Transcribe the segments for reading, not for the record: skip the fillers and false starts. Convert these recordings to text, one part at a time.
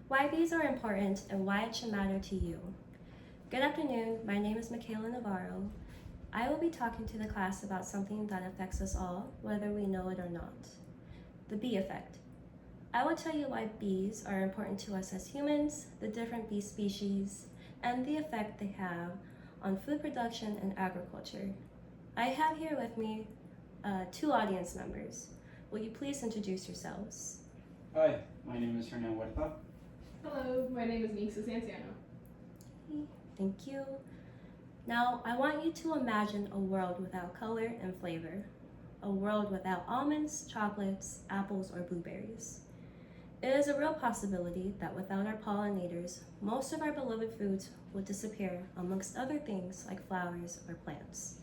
Why bees are important and why it should matter to you. Good afternoon, my name is Michaela Navarro. I will be talking to the class about something that affects us all, whether we know it or not. The bee effect. I will tell you why bees are important to us as humans, the different bee species, and the effect they have on food production and agriculture. I have here with me two audience members. Will you please introduce yourselves? Hi, my name is Hernan Huerta. Hello, my name is Nixa Santiano. Thank you. Now, I want you to imagine a world without color and flavor. A world without almonds, chocolates, apples, or blueberries. It is a real possibility that without our pollinators, most of our beloved foods would disappear, amongst other things like flowers or plants.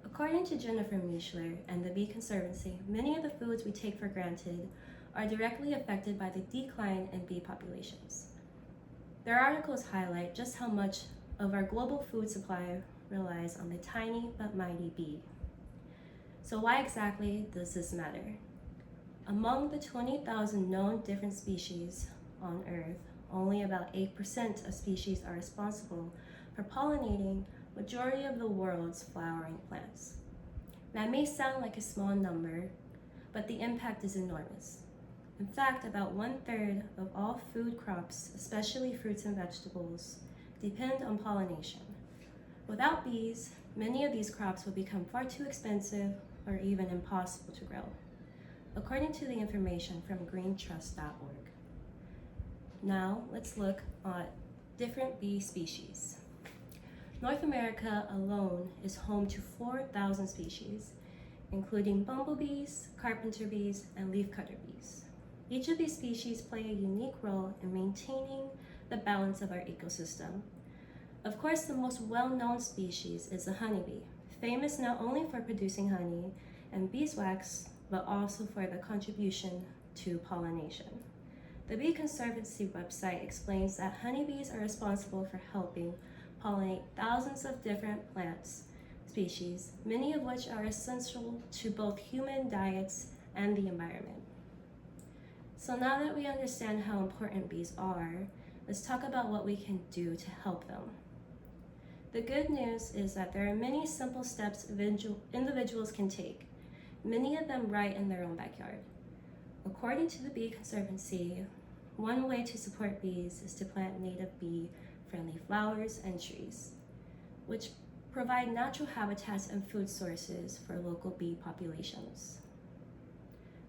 According to Jennifer Mischler and the Bee Conservancy, many of the foods we take for granted are directly affected by the decline in bee populations. Their articles highlight just how much of our global food supply relies on the tiny but mighty bee. So why exactly does this matter? Among the 20,000 known different species on Earth, only about 8% of species are responsible for pollinating majority of the world's flowering plants. That may sound like a small number, but the impact is enormous. In fact, about 1/3 of all food crops, especially fruits and vegetables, depend on pollination. Without bees, many of these crops would become far too expensive or even impossible to grow, according to the information from greentrust.org. Now, let's look at different bee species. North America alone is home to 4,000 species, including bumblebees, carpenter bees, and leafcutter bees. Each of these species play a unique role in maintaining the balance of our ecosystem. Of course, the most well-known species is the honeybee, famous not only for producing honey and beeswax, but also for the contribution to pollination. The Bee Conservancy website explains that honeybees are responsible for helping pollinate thousands of different plants species, many of which are essential to both human diets and the environment. So now that we understand how important bees are, let's talk about what we can do to help them. The good news is that there are many simple steps individuals can take, many of them right in their own backyard. According to the Bee Conservancy, one way to support bees is to plant native bee-friendly flowers and trees, which provide natural habitats and food sources for local bee populations.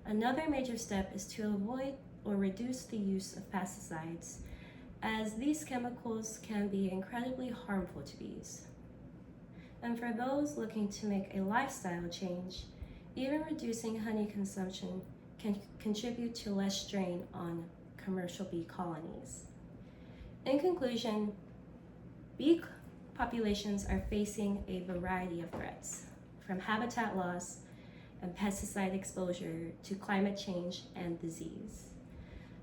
Another major step is to avoid or reduce the use of pesticides, as these chemicals can be incredibly harmful to bees. And for those looking to make a lifestyle change, even reducing honey consumption can contribute to less strain on commercial bee colonies. In conclusion, bee populations are facing a variety of threats, from habitat loss and pesticide exposure to climate change and disease.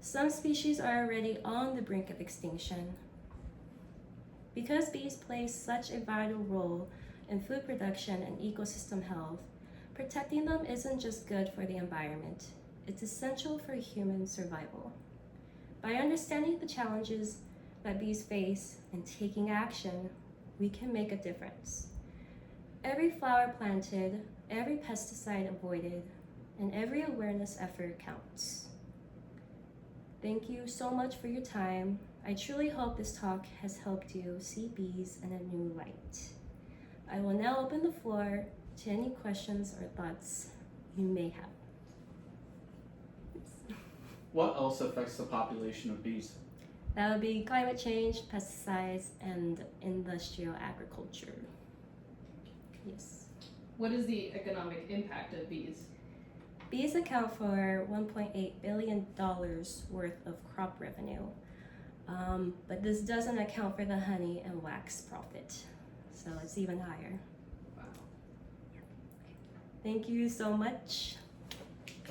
Some species are already on the brink of extinction. Because bees play such a vital role in food production and ecosystem health, protecting them isn't just good for the environment, it's essential for human survival. By understanding the challenges that bees face and taking action, we can make a difference. Every flower planted, every pesticide avoided, and every awareness effort counts. Thank you so much for your time. I truly hope this talk has helped you see bees in a new light. I will now open the floor to any questions or thoughts you may have. What else affects the population of bees? That would be climate change, pesticides, and industrial agriculture. Yes. What is the economic impact of bees? Bees account for $1.8 billion worth of crop revenue, but this doesn't account for the honey and wax profit, so it's even higher. Wow. Thank you so much.